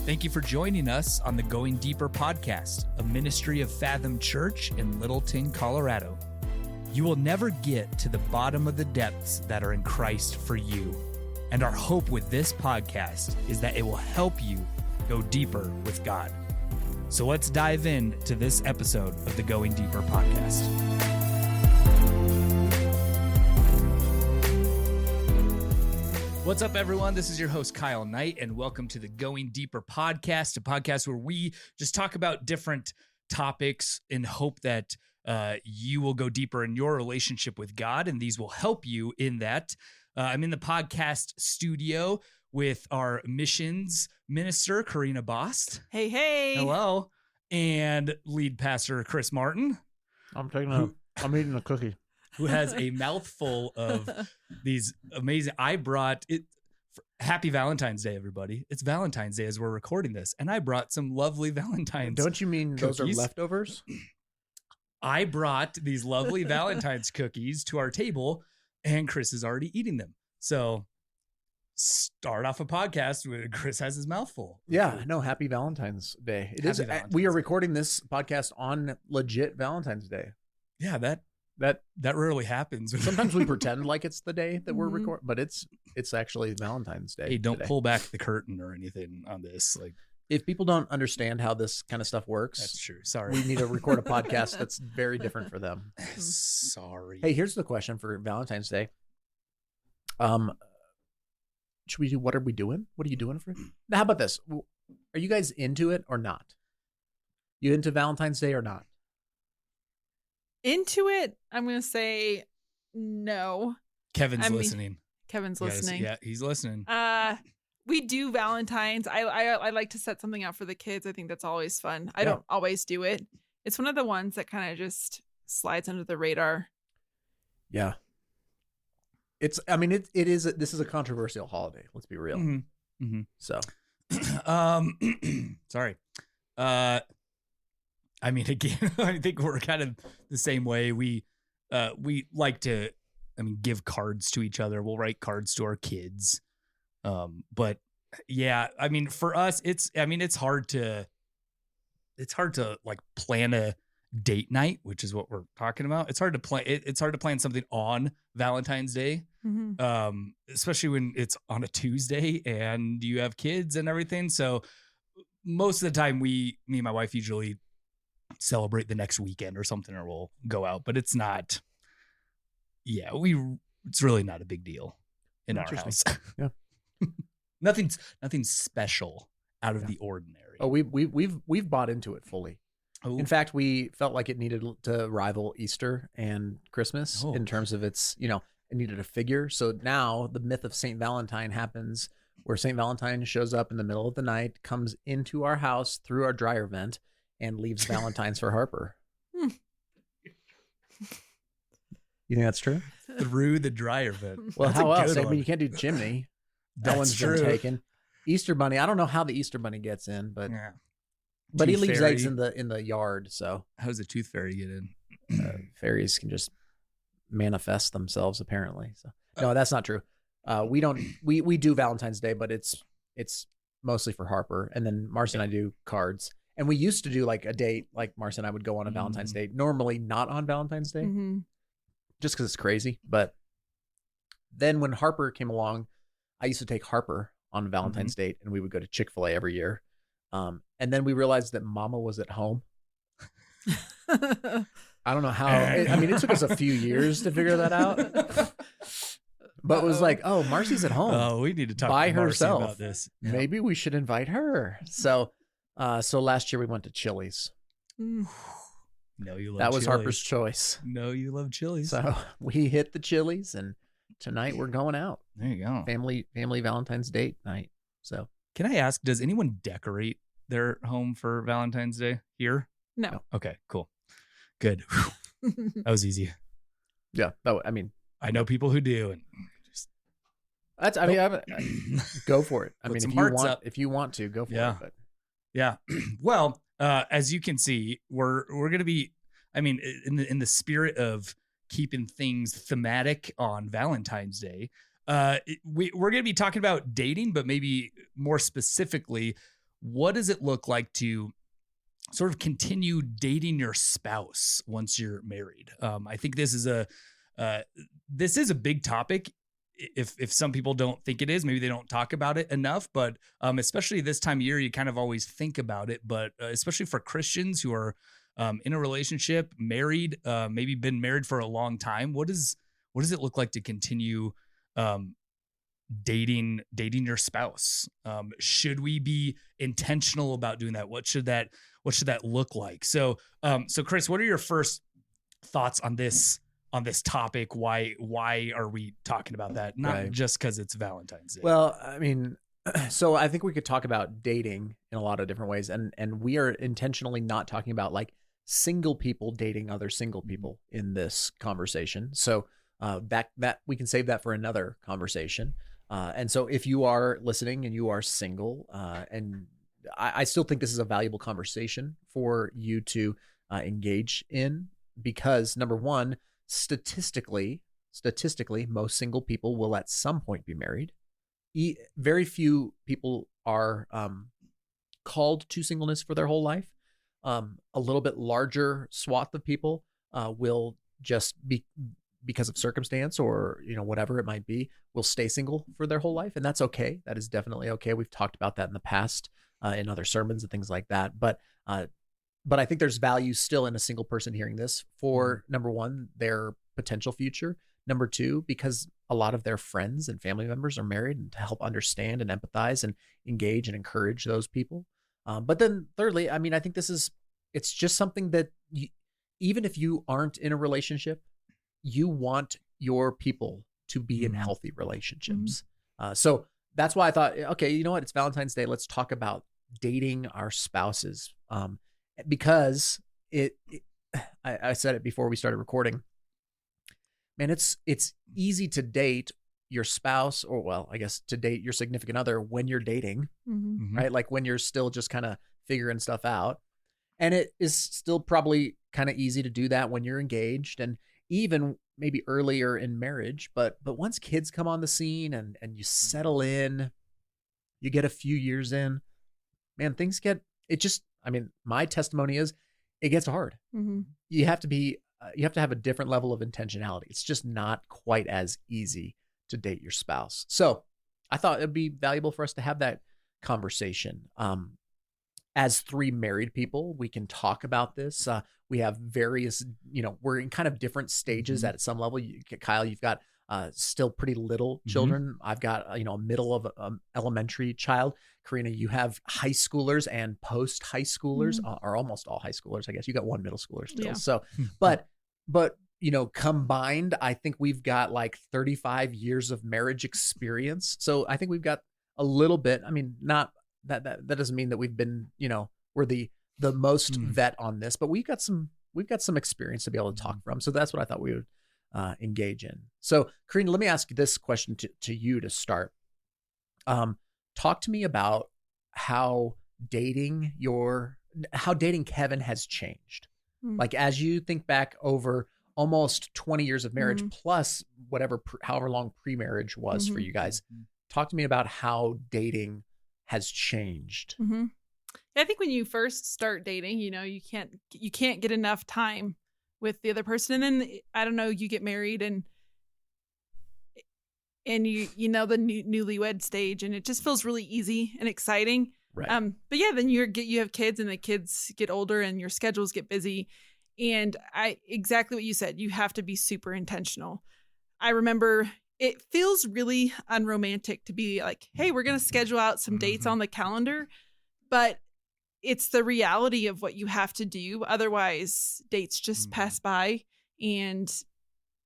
Thank you for joining us on the Going Deeper podcast, a ministry of Fathom Church in Littleton, Colorado. You will never get to the bottom of the depths that are in Christ for you. And our hope with this podcast is that it will help you go deeper with God. So let's dive into this episode of the Going Deeper podcast. What's up, everyone? This is your host, Kyle Knight, and welcome to the Going Deeper podcast, a podcast where we just talk about different topics in hope that you will go deeper in your relationship with God, and these will help you in that. I'm in the podcast studio with our missions minister, Karina Bost. Hey, hey. Hello. And lead pastor, Chris Martin. I'm eating a cookie. Who has a mouthful of these amazing. I brought it. Happy Valentine's Day, everybody. It's Valentine's Day as we're recording this. And I brought some lovely Valentine's Don't you mean cookies. Those are leftovers? I brought these lovely Valentine's cookies to our table, and Chris is already eating them. So start off a podcast where Chris has his mouth full. Yeah, no, happy Valentine's Day. It is. We are recording this podcast on legit Valentine's Day. Yeah, that rarely happens. Sometimes we pretend like it's the day that we're recording, but it's actually Valentine's Day. Hey, don't today. pull back the curtain or anything on this. Like, if people don't understand how this kind of stuff works, that's true. Sorry. We need to record a podcast that's very different for them. Sorry. Hey, here's the question for Valentine's Day. Should we do, what are we doing? What are you doing for? Now, how about this? Are you guys into it or not? You into Valentine's Day or not? Into it, I'm going to say no. Kevin's listening. Kevin's listening. Yeah, he's listening. We do Valentine's. I like to set something up for the kids. I think that's always fun. I don't always do it. It's one of the ones that kind of just slides under the radar. Yeah. This is a controversial holiday. Let's be real. Mm-hmm. Mm-hmm. So, sorry. I mean, again, I think we're kind of the same way. We like to, give cards to each other. We'll write cards to our kids. But yeah, for us, it's hard to like plan a date night, which is what we're talking about. It's hard to plan. It's hard to plan something on Valentine's Day. Mm-hmm. Especially when it's on a Tuesday and you have kids and everything. So most of the time me and my wife usually celebrate the next weekend or something, or we'll go out, but it's not, it's really not a big deal in our house. Yeah. Nothing special out of the ordinary. Oh, we've bought into it fully. Oh. In fact, we felt like it needed to rival Easter and Christmas in terms of its, it needed a figure. So now the myth of St. Valentine happens, where St. Valentine shows up in the middle of the night, comes into our house through our dryer vent, and leaves Valentine's for Harper. You think that's true? Through the dryer vent. Well, how else? You can't do chimney. That one's been taken. Easter Bunny. I don't know how the Easter Bunny gets in, but he leaves eggs in the yard. So how does the tooth fairy get in? Fairies can just manifest themselves, apparently. So no, that's not true. We don't. We do Valentine's Day, but it's mostly for Harper, and then Marcy and I do cards. And we used to do like a date, like Marcy and I would go on a Valentine's Day, normally not on Valentine's Day, just because it's crazy. But then when Harper came along, I used to take Harper on a Valentine's date, and we would go to Chick-fil-A every year. And then we realized that Mama was at home. I don't know how. It took us a few years to figure that out. But it was like, oh, Marcy's at home. Oh, we need to talk by to Marcy herself about this. Maybe we should invite her. So last year we went to Chili's. No, you love that was Chili's. Harper's choice. No, you love Chili's. So we hit the Chili's, and tonight we're going out. There you go. Family Valentine's date night. So can I ask, does anyone decorate their home for Valentine's Day here? No. Okay, cool. Good. That was easy. Yeah. I know people who do, and just go for it. If you want to, go for it. But. Yeah. Well, as you can see, we're going to be, in the spirit of keeping things thematic on Valentine's Day, we're going to be talking about dating, but maybe more specifically, what does it look like to sort of continue dating your spouse once you're married? I think this is a big topic. If some people don't think it is, maybe they don't talk about it enough, but especially this time of year, you kind of always think about it. But especially for Christians who are in a relationship, married, maybe been married for a long time, what does it look like to continue dating your spouse? Should we be intentional about doing that? What should that look like? So Chris, what are your first thoughts on this topic? Why are we talking about that? Not just because it's Valentine's Day. Well, I mean, so I think we could talk about dating in a lot of different ways, and we are intentionally not talking about like single people dating other single people in this conversation. So that we can save that for another conversation. And so if you are listening and you are single, and I still think this is a valuable conversation for you to engage in, because number one, statistically, most single people will at some point be married. Very few people are called to singleness for their whole life. A little bit larger swath of people will just be, because of circumstance or whatever it might be, will stay single for their whole life, and that's okay. That is definitely okay. We've talked about that in the past in other sermons and things like that. But I think there's value still in a single person hearing this for, number one, their potential future. Number two, because a lot of their friends and family members are married, and to help understand and empathize and engage and encourage those people. But then thirdly, I mean, I think it's just something that even if you aren't in a relationship, you want your people to be in healthy relationships. So that's why I thought, okay, you know what? It's Valentine's Day. Let's talk about dating our spouses. Because I said it before we started recording, man, it's easy to date your spouse, or well, I guess to date your significant other when you're dating, right? Like when you're still just kind of figuring stuff out. And it is still probably kind of easy to do that when you're engaged, and even maybe earlier in marriage. But once kids come on the scene and you settle in, you get a few years in, man, things get, my testimony is it gets hard. You have to have a different level of intentionality. It's just not quite as easy to date your spouse. So I thought it'd be valuable for us to have that conversation. As three married people, we can talk about this. We have various, we're in kind of different stages at some level. Kyle, you've got still pretty little children. I've got, a middle of elementary child. Karina, you have high schoolers and post high schoolers, or almost all high schoolers, I guess. You got one middle schooler still. Yeah. So, but combined, I think we've got like 35 years of marriage experience. So I think we've got a little bit. I mean, not that doesn't mean that we've been, we're the most vet on this, but we've got some experience to be able to talk from. So that's what I thought we would engage in. So Karina, let me ask this question to you to start. Talk to me about how dating Kevin has changed. Like, as you think back over almost 20 years of marriage, plus however long pre-marriage was for you guys. Talk to me about how dating has changed. I think when you first start dating, you can't get enough time with the other person, and then I don't know, you get married and you the newlywed stage, and it just feels really easy and exciting. Right. But yeah, then you have kids, and the kids get older, and your schedules get busy, and exactly what you said, you have to be super intentional. I remember it feels really unromantic to be like, hey, we're going to schedule out some dates on the calendar, but it's the reality of what you have to do. Otherwise, dates just pass by, and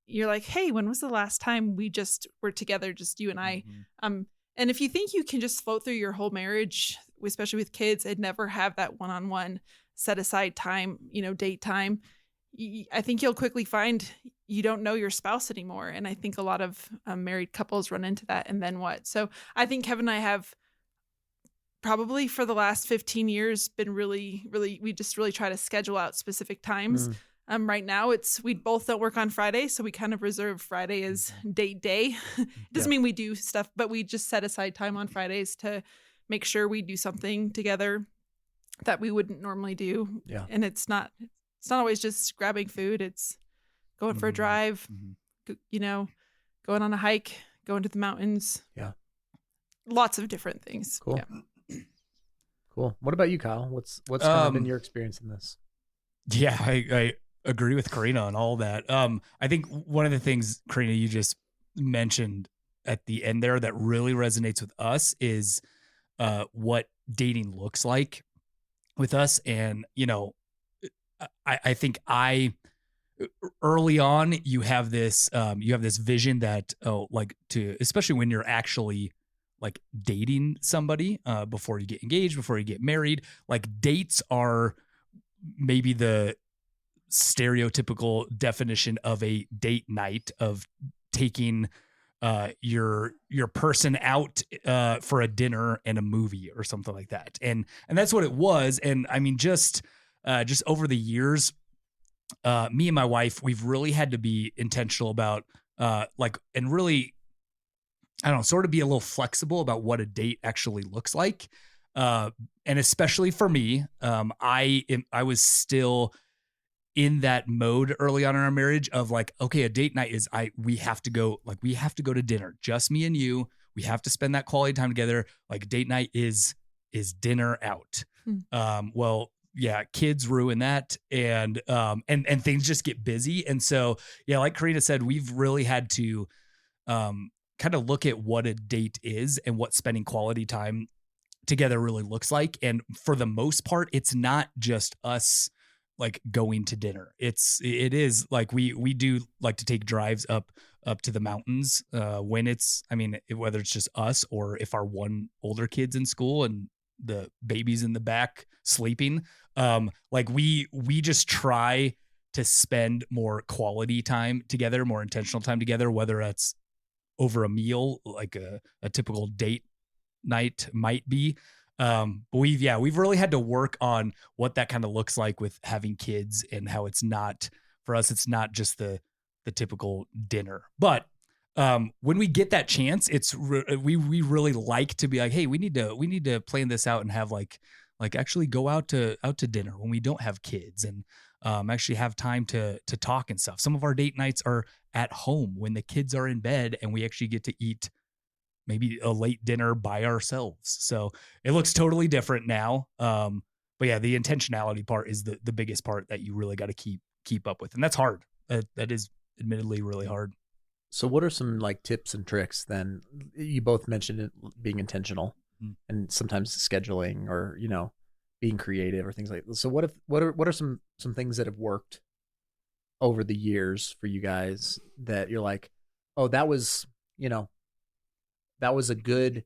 you're like, hey, when was the last time we just were together, just you and I? And if you think you can just float through your whole marriage, especially with kids, and never have that one-on-one set aside time, date time, I think you'll quickly find you don't know your spouse anymore. And I think a lot of married couples run into that. And then what? So I think Kevin and I have probably for the last 15 years been really, we just really try to schedule out specific times. Right now we both don't work on Friday, so we kind of reserve Friday as date day. It doesn't mean we do stuff, but we just set aside time on Fridays to make sure we do something together that we wouldn't normally do. Yeah. And it's not always just grabbing food. It's going for a drive, you know, going on a hike, going to the mountains. Yeah. Lots of different things. Cool. Yeah. Cool. What about you, Kyle? What's kind of been your experience in this? Yeah, I agree with Karina on all that. I think one of the things, Karina, you just mentioned at the end there that really resonates with us is what dating looks like with us. And, you know, I think early on you have this vision that, especially when you're actually like dating somebody, before you get engaged, before you get married, like dates are maybe the stereotypical definition of a date night, of taking your person out for a dinner and a movie or something like that. And that's what it was. And I mean, just over the years, me and my wife, we've really had to be intentional about and really, I don't know, sort of be a little flexible about what a date actually looks like. And especially for me, I was still in that mode early on in our marriage of like, okay, a date night is we have to go to dinner, just me and you. We have to spend that quality time together. Like date night is dinner out. Well, yeah, kids ruin that, and things just get busy. And so, yeah, like Karina said, we've really had to kind of look at what a date is and what spending quality time together really looks like. And for the most part, it's not just us like going to dinner. It is like we do like to take drives up to the mountains when it's, I mean, whether it's just us or if our one older kid's in school and the baby's in the back sleeping. Like we just try to spend more quality time together, more intentional time together, whether that's over a meal, like a typical date night might be. But we've really had to work on what that kind of looks like with having kids, and how it's not, for us, it's not just the typical dinner. But when we get that chance, we really like to be like, hey, we need to plan this out and have like actually go out to dinner when we don't have kids, and actually have time to talk and stuff. Some of our date nights are at home when the kids are in bed, and we actually get to eat maybe a late dinner by ourselves. So it looks totally different now. But yeah, the intentionality part is the biggest part that you really got to keep up with. And that's hard. That is admittedly really hard. So what are some like tips and tricks then? You both mentioned it being intentional and sometimes scheduling, or, you know, being creative or things like that. So what are some things that have worked over the years for you guys that you're like, oh, that was a good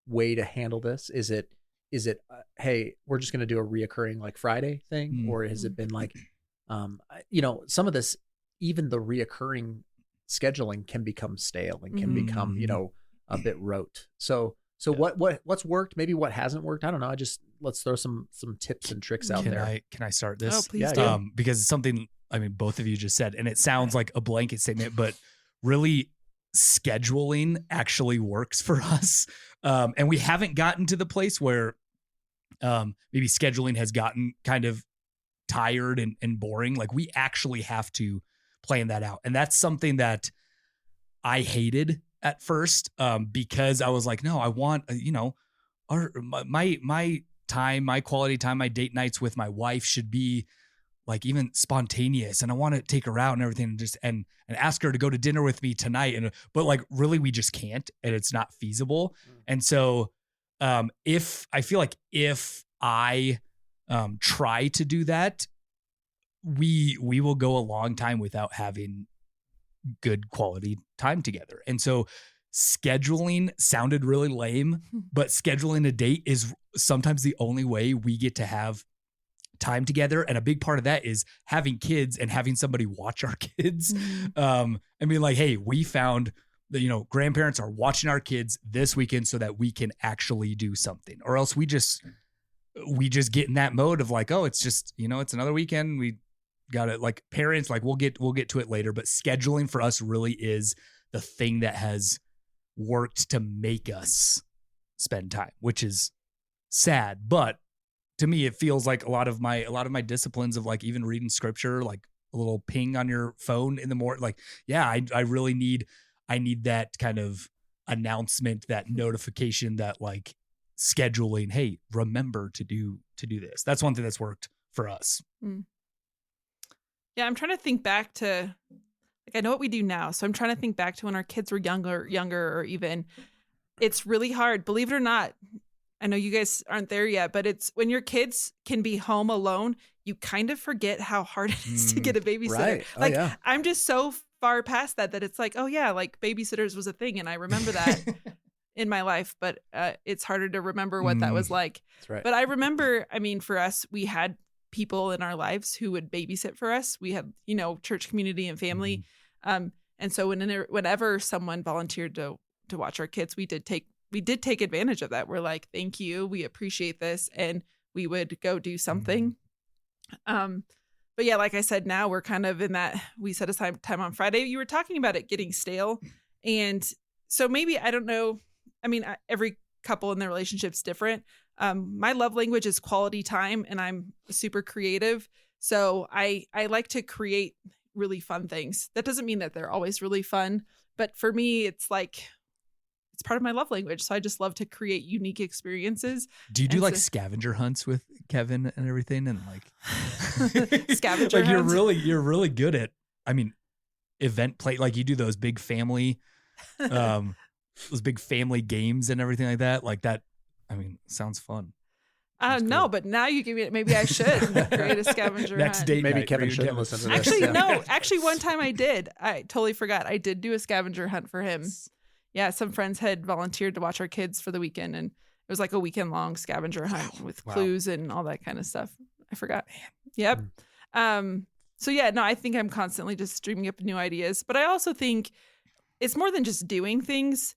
way to handle this? Is it hey, we're just going to do a reoccurring like Friday thing? Or has it been like, some of this, even the reoccurring scheduling can become stale and can become, a bit rote. So what's worked, maybe what hasn't worked? I don't know. Let's throw some tips and tricks out there. Can I start this? Oh, please do. Because it's something, I mean, both of you just said, and it sounds like a blanket statement, but really scheduling actually works for us. And we haven't gotten to the place where maybe scheduling has gotten kind of tired and boring. Like we actually have to plan that out. And that's something that I hated at first, because I was like, no, I want, my time, my quality time, my date nights with my wife should be like even spontaneous, and I want to take her out and everything, and ask her to go to dinner with me tonight. But like really we just can't, and it's not feasible. And so if I try to do that, we will go a long time without having good quality time together. And so scheduling sounded really lame, but scheduling a date is sometimes the only way we get to have time together. And a big part of that is having kids and having somebody watch our kids. And being like, hey, we found that, grandparents are watching our kids this weekend so that we can actually do something, or else we just get in that mode of like, oh, it's just, it's another weekend. We got it. Like parents, like we'll get to it later, but scheduling for us really is the thing that has worked to make us spend time, which is sad, but to me it feels like a lot of my disciplines of like even reading scripture, like a little ping on your phone in the morning, like I really need that kind of announcement, that notification, that like scheduling, hey, remember to do this. That's one thing that's worked for us. Yeah, I'm trying to think back to, like, I know what we do now, so I'm trying to think back to when our kids were younger, or even, it's really hard, believe it or not. I know you guys aren't there yet, but it's when your kids can be home alone, you kind of forget how hard it is to get a babysitter. Right. Oh, like, yeah. I'm just so far past that it's like, oh yeah, like babysitters was a thing, and I remember that in my life, but it's harder to remember what that was like. That's right. But I remember, I mean, for us, we had people in our lives who would babysit for us. We had, church community and family. And so whenever someone volunteered to watch our kids, we did take advantage of that. We're like, thank you, we appreciate this, and we would go do something. But yeah, like I said, now we're kind of in that, we set aside time on Friday. You were talking about it getting stale, and so maybe, I don't know, I mean, every couple in their relationship's different. My love language is quality time, and I'm super creative, so I like to create really fun things. That doesn't mean that they're always really fun, but for me, it's like, it's part of my love language. So I just love to create unique experiences. Do you do like scavenger hunts with Kevin and everything? And like scavenger like hunts? You're really good at, I mean, event play, like you do those big family, those big family games and everything like that. Like that, I mean, sounds fun. No, but now you give me, maybe I should create a scavenger Next hunt. date Maybe night Kevin shouldn't listen to this. Actually, Yeah. no. Actually, one time I did. I totally forgot. I did do a scavenger hunt for him. Yeah, some friends had volunteered to watch our kids for the weekend, and it was like a weekend-long scavenger hunt with clues and all that kind of stuff. I forgot. Yep. So yeah, no, I think I'm constantly just dreaming up new ideas, but I also think it's more than just doing things.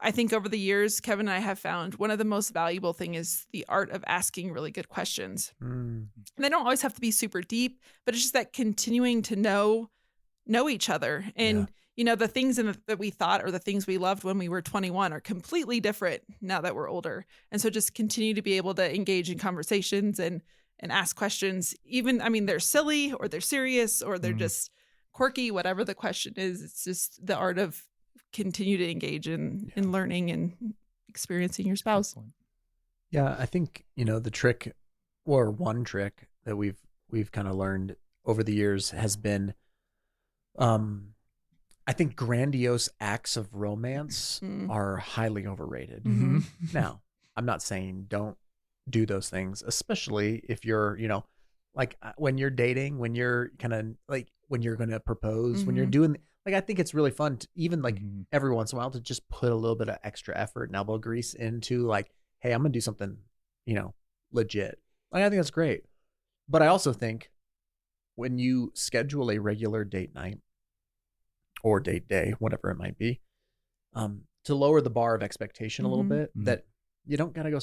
I think over the years, Kevin and I have found one of the most valuable thing is the art of asking really good questions. And they don't always have to be super deep, but it's just that continuing to know each other. And, the things that we thought or the things we loved when we were 21 are completely different now that we're older. And so just continue to be able to engage in conversations and ask questions. Even, I mean, they're silly or they're serious or they're just quirky, whatever the question is. It's just the art of continue to engage in learning and experiencing your spouse. Yeah, I think, the trick, or one trick that we've kind of learned over the years has been, I think grandiose acts of romance are highly overrated. Now, I'm not saying don't do those things, especially if you're, like when you're dating, when you're kind of like, when you're going to propose, when you're doing, like, I think it's really fun to even like every once in a while to just put a little bit of extra effort and elbow grease into like, hey, I'm going to do something, legit. Like, I think that's great. But I also think when you schedule a regular date night or date day, whatever it might be, to lower the bar of expectation a little bit, that you don't got to go,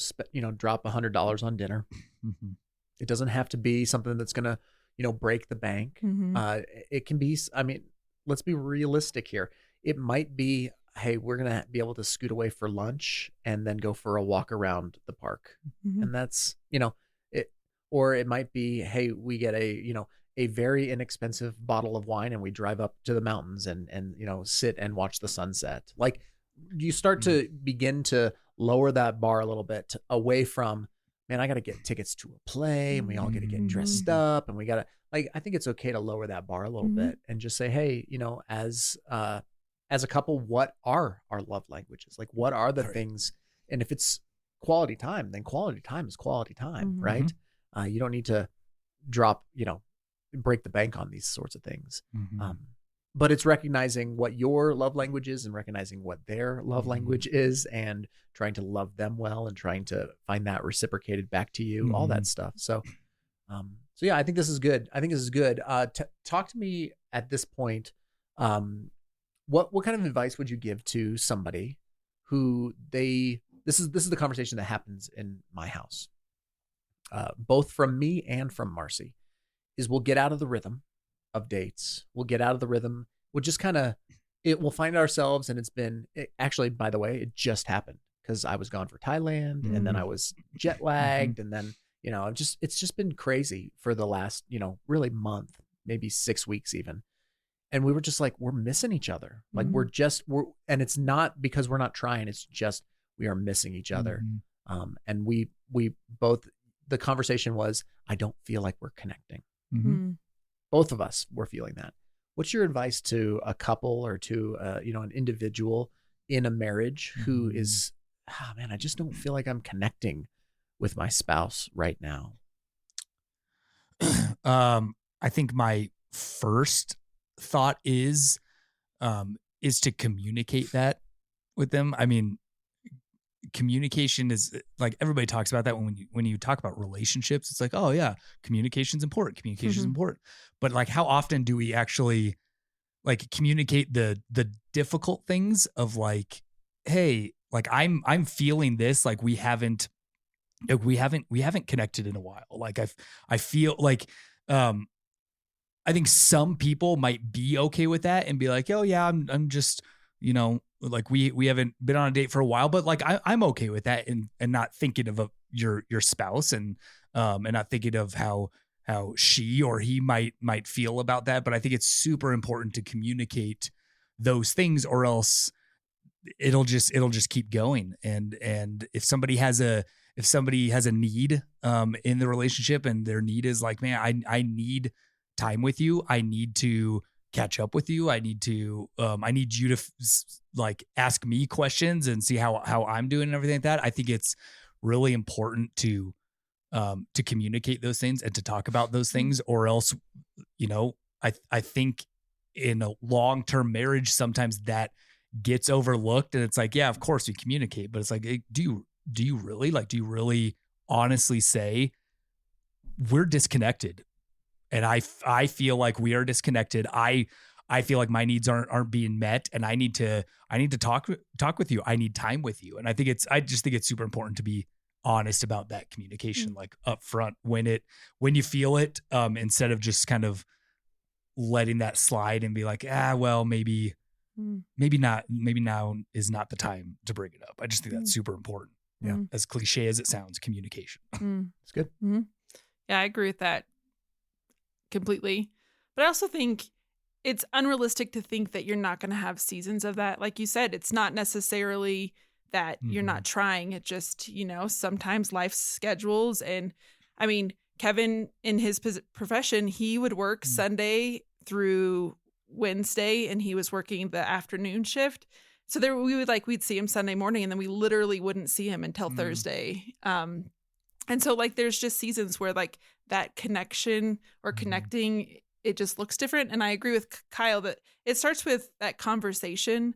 drop $100 on dinner. It doesn't have to be something that's going to, break the bank. It can be, I mean, let's be realistic here. It might be, hey, we're going to be able to scoot away for lunch and then go for a walk around the park. And that's, it, or it might be, hey, we get a very inexpensive bottle of wine and we drive up to the mountains and sit and watch the sunset. Like, you start to begin to lower that bar a little bit away from, man, I got to get tickets to a play and we all got to get dressed up and we got to, like, I think it's okay to lower that bar a little bit and just say, hey, as a couple, what are our love languages? Like, what are the things? And if it's quality time, then quality time is quality time, right? You don't need to drop, break the bank on these sorts of things. But it's recognizing what your love language is and recognizing what their love language is and trying to love them well and trying to find that reciprocated back to you, all that stuff. So yeah, I think this is good. Talk to me at this point. What kind of advice would you give to somebody who this is the conversation that happens in my house, both from me and from Marcy, is we'll get out of the rhythm of dates. We'll get out of the rhythm. We'll just we'll find ourselves, and actually, by the way, it just happened because I was gone for Thailand and then I was jet lagged. And then, it's just been crazy for the last, really month, maybe 6 weeks even. And we were just like, we're missing each other. Like we're and it's not because we're not trying. It's just, we are missing each other. And we both, the conversation was, I don't feel like we're connecting. Both of us were feeling that. What's your advice to a couple or to, an individual in a marriage who is, man, I just don't feel like I'm connecting with my spouse right now? I think my first thought is to communicate that with them. I mean, communication is like, everybody talks about that when you talk about relationships. It's like, oh yeah, communication's important. Communication's important. But like, how often do we actually like communicate the difficult things of like, hey, like I'm feeling this, like we haven't connected in a while. Like I feel like I think some people might be okay with that and be like, oh yeah, I'm just, like we haven't been on a date for a while, but like I'm okay with that and not thinking of your spouse and not thinking of how she or he might feel about that. But I think it's super important to communicate those things, or else it'll just keep going. And if somebody has a need in the relationship, and their need is like, man, I need time with you. I need to catch up with you. I need you to like ask me questions and see how I'm doing and everything like that. I think it's really important to communicate those things and to talk about those things, or else, I think in a long-term marriage, sometimes that gets overlooked, and it's like, yeah, of course we communicate, but it's like, hey, do you really honestly say we're disconnected? And I feel like we are disconnected. I feel like my needs aren't being met, and I need to talk with you. I need time with you. And I just think it's super important to be honest about that communication, like up front when you feel it, instead of just kind of letting that slide and be like, well, maybe not. Maybe now is not the time to bring it up. I just think that's super important. Yeah. As cliche as it sounds, communication. It's good. Yeah, I agree with that completely. But I also think it's unrealistic to think that you're not going to have seasons of that. Like you said, it's not necessarily that you're not trying. It just, sometimes life schedules. And I mean, Kevin in his profession, he would work Sunday through Wednesday, and he was working the afternoon shift. So we'd see him Sunday morning, and then we literally wouldn't see him until Thursday. And so like, there's just seasons where like that connection or connecting, it just looks different. And I agree with Kyle that it starts with that conversation.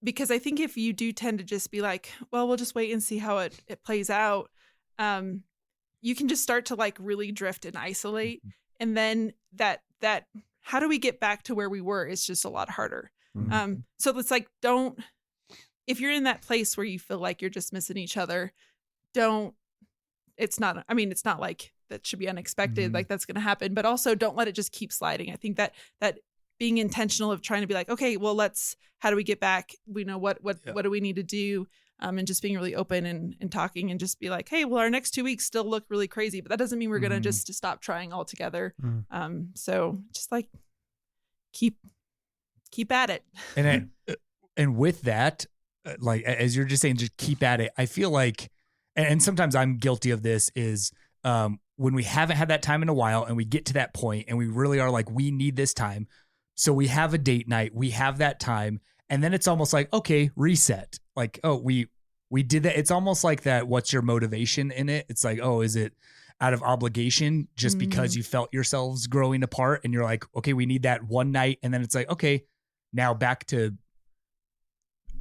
Because I think if you do tend to just be like, well, we'll just wait and see how it plays out. You can just start to like really drift and isolate. And then that how do we get back to where we were is just a lot harder. So it's like, if you're in that place where you feel like you're just missing each other, it's not like that should be unexpected, like that's going to happen, but also don't let it just keep sliding. I think that being intentional of trying to be like, okay, well, how do we get back? We know what do we need to do? And just being really open and talking, and just be like, hey, well, our next 2 weeks still look really crazy, but that doesn't mean we're going to just stop trying altogether. So just like keep at it. And with that, like, as you're just saying, just keep at it. I feel like, and sometimes I'm guilty of this, is when we haven't had that time in a while, and we get to that point and we really are like, we need this time. So we have a date night, we have that time. And then it's almost like, okay, reset. Like, oh, we did that. It's almost like that. What's your motivation in it? It's like, oh, is it out of obligation just because you felt yourselves growing apart, and you're like, okay, we need that one night. And then it's like, okay, now back to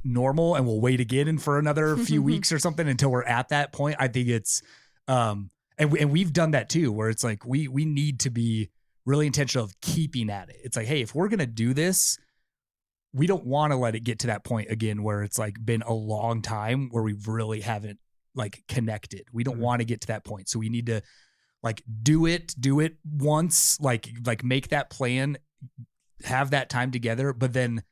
normal, and we'll wait again for another few weeks or something until we're at that point. I think it's, and we've done that too, where it's like, we need to be really intentional of keeping at it. It's like, hey, if we're going to do this, we don't want to let it get to that point again, where it's like been a long time where we really haven't like connected. We don't want to get to that point. So we need to like do it once, like make that plan, have that time together, but then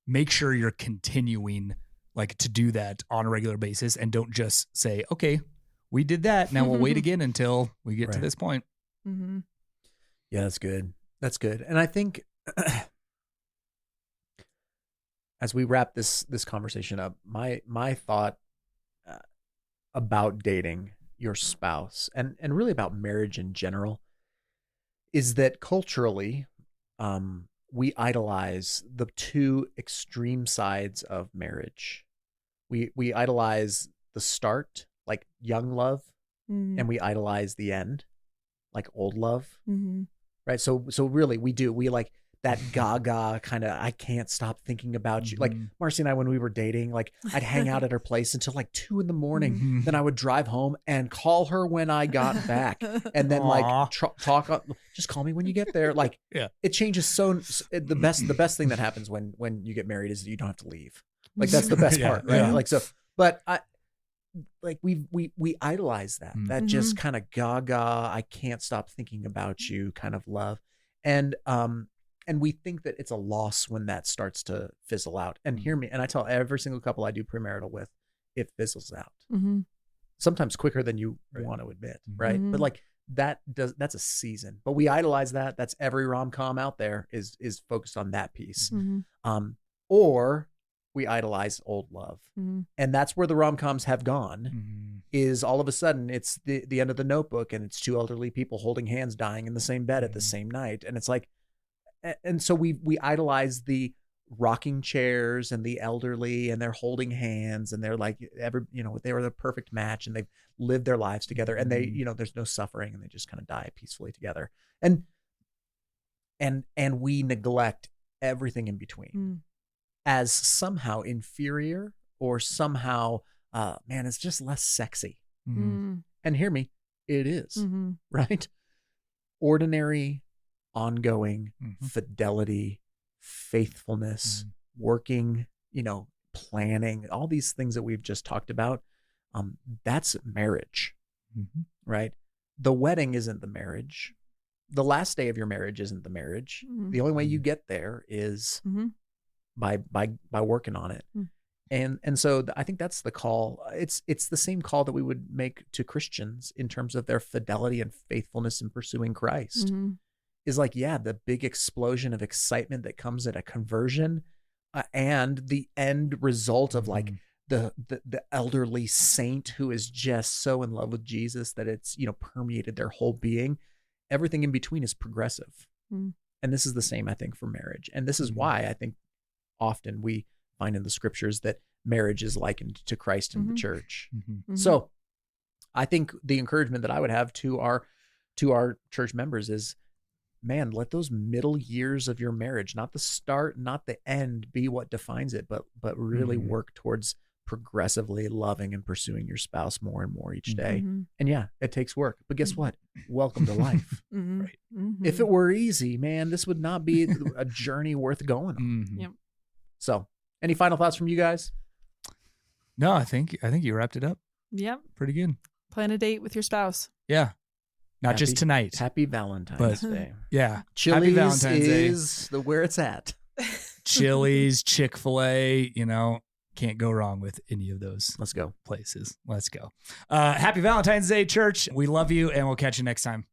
make sure you're continuing like to do that on a regular basis and don't just say, okay, we did that. Now we'll wait again until we get to this point. Mm-hmm. Yeah, that's good. That's good. And I think as we wrap this conversation up, my thought about dating your spouse and really about marriage in general is that culturally, we idolize the two extreme sides of marriage. We idolize the start, like young love, and we idolize the end, like old love. Mm-hmm. Right. So really we like that gaga kind of, I can't stop thinking about you. Like Marcy and I, when we were dating, like I'd hang out at her place until like 2 a.m. Then I would drive home and call her when I got back. And then like talk, just call me when you get there. Like it changes. So the best thing that happens when you get married is that you don't have to leave. Like that's the best part. Right. Like, so, but we idolize that just kind of gaga, I can't stop thinking about you kind of love. And we think that it's a loss when that starts to fizzle out. And hear me, and I tell every single couple I do premarital with, it fizzles out. Sometimes quicker than you want to admit, right? But like that's a season. But we idolize that. That's every rom-com out there is focused on that piece. Or we idolize old love. And that's where the rom-coms have gone, is all of a sudden it's the end of The Notebook and it's two elderly people holding hands dying in the same bed at the same night. And it's like, and so we idolize the rocking chairs and the elderly and they're holding hands and they're like, they were the perfect match and they've lived their lives together and they, there's no suffering and they just kind of die peacefully together. And we neglect everything in between as somehow inferior or somehow, it's just less sexy. And hear me, it is, right? Ordinary, ongoing fidelity, faithfulness, working, planning, all these things that we've just talked about. That's marriage, right? The wedding isn't the marriage. The last day of your marriage isn't the marriage. The only way you get there is by working on it. And so I think that's the call. It's the same call that we would make to Christians in terms of their fidelity and faithfulness in pursuing Christ. Is like, the big explosion of excitement that comes at a conversion and the end result of like the elderly saint who is just so in love with Jesus that it's, permeated their whole being. Everything in between is progressive. And this is the same, I think, for marriage. And this is why I think often we find in the scriptures that marriage is likened to Christ and the church. So I think the encouragement that I would have to our church members is, man, let those middle years of your marriage, not the start, not the end, be what defines it, but really work towards progressively loving and pursuing your spouse more and more each day. And it takes work, but guess what? Welcome to life. Right? If it were easy, man, this would not be a journey worth going on. So any final thoughts from you guys? No, I think you wrapped it up. Yep. Pretty good. Plan a date with your spouse. Yeah. Not just tonight. Happy Valentine's Day. Yeah. Chili's is where it's at. Chili's, Chick-fil-A, can't go wrong with any of those. Let's go. Places. Let's go. Happy Valentine's Day, church. We love you and we'll catch you next time.